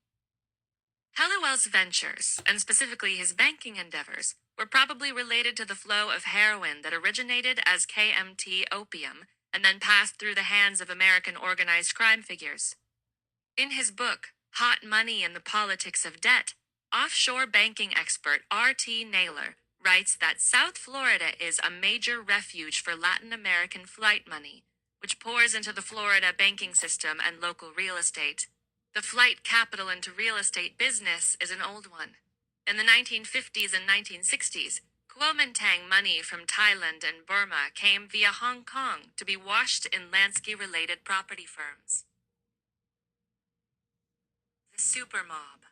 Helliwell's ventures, and specifically his banking endeavors, were probably related to the flow of heroin that originated as KMT opium and then passed through the hands of American organized crime figures. In his book, Hot Money and the Politics of Debt, offshore banking expert R.T. Naylor writes that South Florida is a major refuge for Latin American flight money, which pours into the Florida banking system and local real estate. The flight capital into real estate business is an old one. In the 1950s and 1960s, Kuomintang money from Thailand and Burma came via Hong Kong to be washed in Lansky-related property firms. The supermob.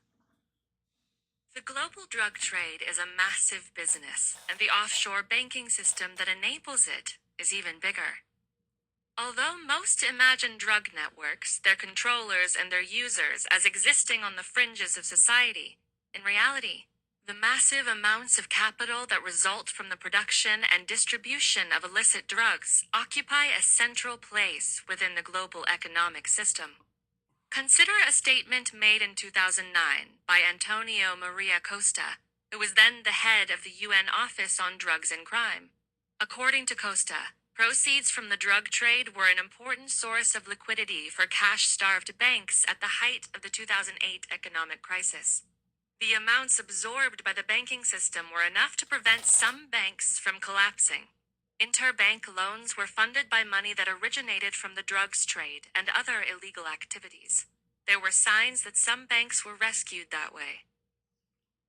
The global drug trade is a massive business, and the offshore banking system that enables it is even bigger. Although most imagine drug networks, their controllers, and their users as existing on the fringes of society, in reality, the massive amounts of capital that result from the production and distribution of illicit drugs occupy a central place within the global economic system. Consider a statement made in 2009 by Antonio Maria Costa, who was then the head of the UN Office on Drugs and Crime. According to Costa, proceeds from the drug trade were an important source of liquidity for cash-starved banks at the height of the 2008 economic crisis. The amounts absorbed by the banking system were enough to prevent some banks from collapsing. Interbank loans were funded by money that originated from the drugs trade and other illegal activities. There were signs that some banks were rescued that way.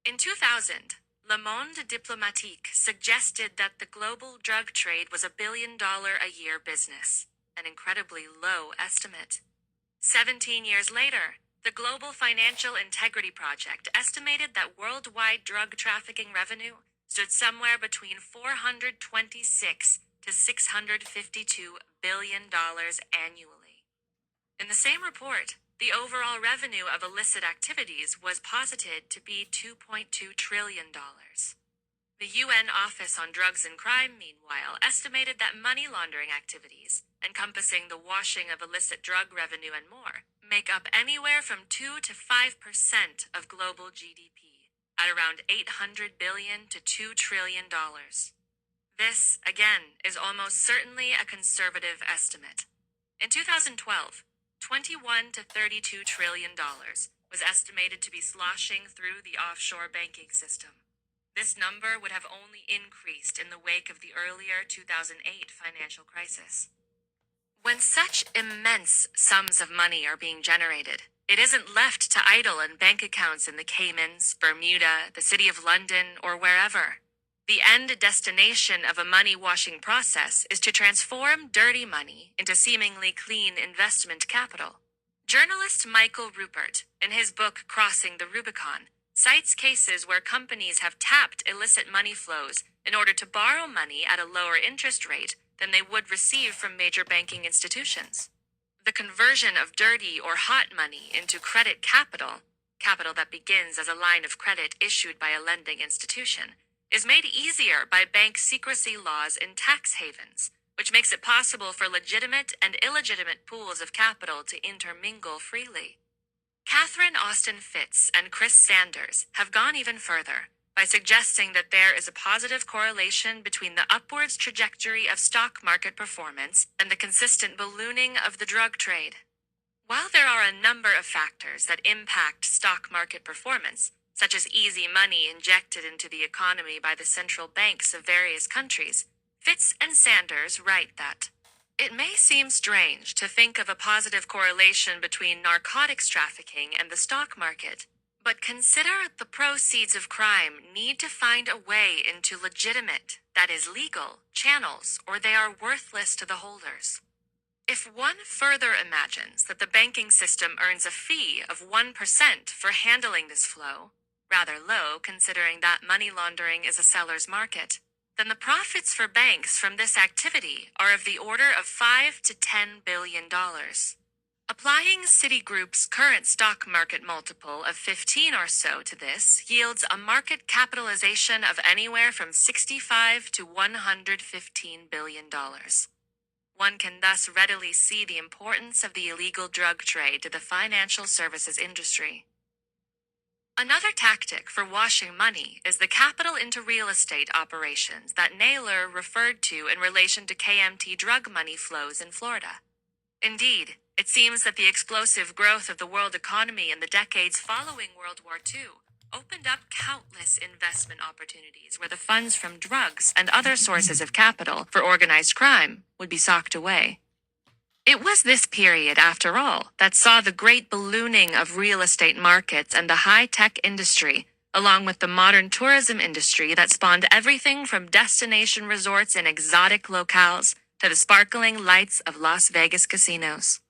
In 2000, Le Monde Diplomatique suggested that the global drug trade was $1 billion a year business, an incredibly low estimate. 17 years later, the Global Financial Integrity Project estimated that worldwide drug trafficking revenue stood somewhere between $426 to $652 billion annually. In the same report, the overall revenue of illicit activities was posited to be $2.2 trillion. The UN Office on Drugs and Crime, meanwhile, estimated that money laundering activities, encompassing the washing of illicit drug revenue and more, make up anywhere from 2 to 5% of global GDP, at around $800 billion to $2 trillion. This, again, is almost certainly a conservative estimate. In 2012, $21 to $32 trillion was estimated to be sloshing through the offshore banking system. This number would have only increased in the wake of the earlier 2008 financial crisis. When such immense sums of money are being generated, it isn't left to idle in bank accounts in the Caymans, Bermuda, the City of London, or wherever. The end destination of a money-washing process is to transform dirty money into seemingly clean investment capital. Journalist Michael Rupert, in his book Crossing the Rubicon, cites cases where companies have tapped illicit money flows in order to borrow money at a lower interest rate than they would receive from major banking institutions. The conversion of dirty or hot money into credit capital, capital that begins as a line of credit issued by a lending institution, is made easier by bank secrecy laws in tax havens, which makes it possible for legitimate and illegitimate pools of capital to intermingle freely. Catherine Austin Fitts and Chris Sanders have gone even further by suggesting that there is a positive correlation between the upwards trajectory of stock market performance and the consistent ballooning of the drug trade. While there are a number of factors that impact stock market performance, such as easy money injected into the economy by the central banks of various countries, Fitts and Sanders write that it may seem strange to think of a positive correlation between narcotics trafficking and the stock market, but consider the proceeds of crime need to find a way into legitimate, that is legal, channels, or they are worthless to the holders. If one further imagines that the banking system earns a fee of 1% for handling this flow, rather low considering that money laundering is a seller's market, then the profits for banks from this activity are of the order of $5 to $10 billion. Applying Citigroup's current stock market multiple of 15 or so to this yields a market capitalization of anywhere from $65 to $115 billion. One can thus readily see the importance of the illegal drug trade to the financial services industry. Another tactic for washing money is the capital into real estate operations that Naylor referred to in relation to KMT drug money flows in Florida. Indeed, it seems that the explosive growth of the world economy in the decades following World War II opened up countless investment opportunities where the funds from drugs and other sources of capital for organized crime would be socked away. It was this period, after all, that saw the great ballooning of real estate markets and the high-tech industry, along with the modern tourism industry that spawned everything from destination resorts in exotic locales to the sparkling lights of Las Vegas casinos.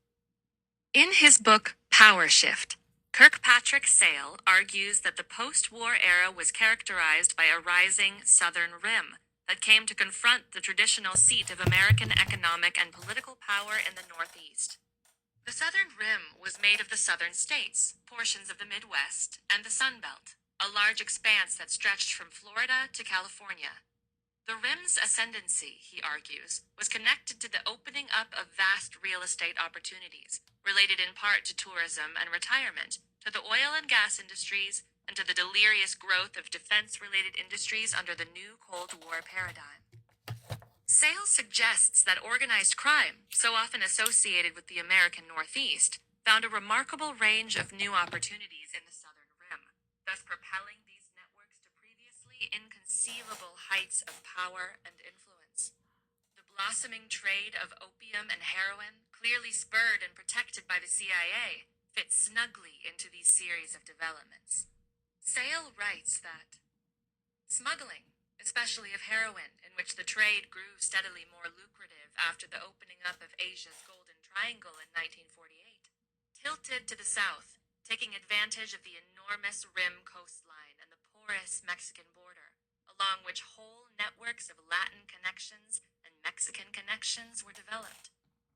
In his book, Power Shift, Kirkpatrick Sale argues that the post-war era was characterized by a rising Southern Rim that came to confront the traditional seat of American economic and political power in the Northeast. The Southern Rim was made of the southern states, portions of the Midwest, and the Sun Belt, a large expanse that stretched from Florida to California. The rim's ascendancy, he argues, was connected to the opening up of vast real estate opportunities, related in part to tourism and retirement, to the oil and gas industries, and to the delirious growth of defense-related industries under the new Cold War paradigm. Sales suggests that organized crime, so often associated with the American Northeast, found a remarkable range of new opportunities in the southern rim, thus propelling these networks to previously inconceivable heights of power and influence. The blossoming trade of opium and heroin, clearly spurred and protected by the CIA, fits snugly into these series of developments. Sale writes that smuggling, especially of heroin, in which the trade grew steadily more lucrative after the opening up of Asia's Golden Triangle in 1948, tilted to the south, taking advantage of the enormous rim coastline and the porous Mexican border, along which whole networks of Latin connections and Mexican connections were developed.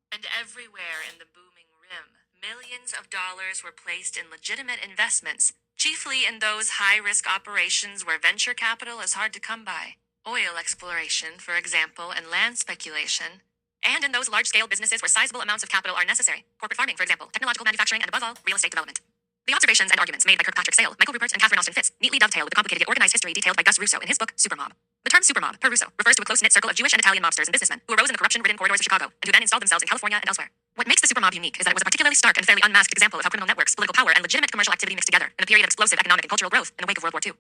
And everywhere in the booming rim, millions of dollars were placed in legitimate investments, chiefly in those high-risk operations where venture capital is hard to come by. Oil exploration, for example, and land speculation. And in those large-scale businesses where sizable amounts of capital are necessary. Corporate farming, for example, technological manufacturing, and above all, real estate development. The observations and arguments made by Kirkpatrick Sale, Michael Rupert, and Catherine Austin Fitz neatly dovetail with the complicated yet organized history detailed by Gus Russo in his book, Supermob. The term supermob, per Russo, refers to a close-knit circle of Jewish and Italian mobsters and businessmen who arose in the corruption-ridden corridors of Chicago and who then installed themselves in California and elsewhere. What makes the supermob unique is that it was a particularly stark and fairly unmasked example of how criminal networks, political power, and legitimate commercial activity mixed together in a period of explosive economic and cultural growth in the wake of World War II.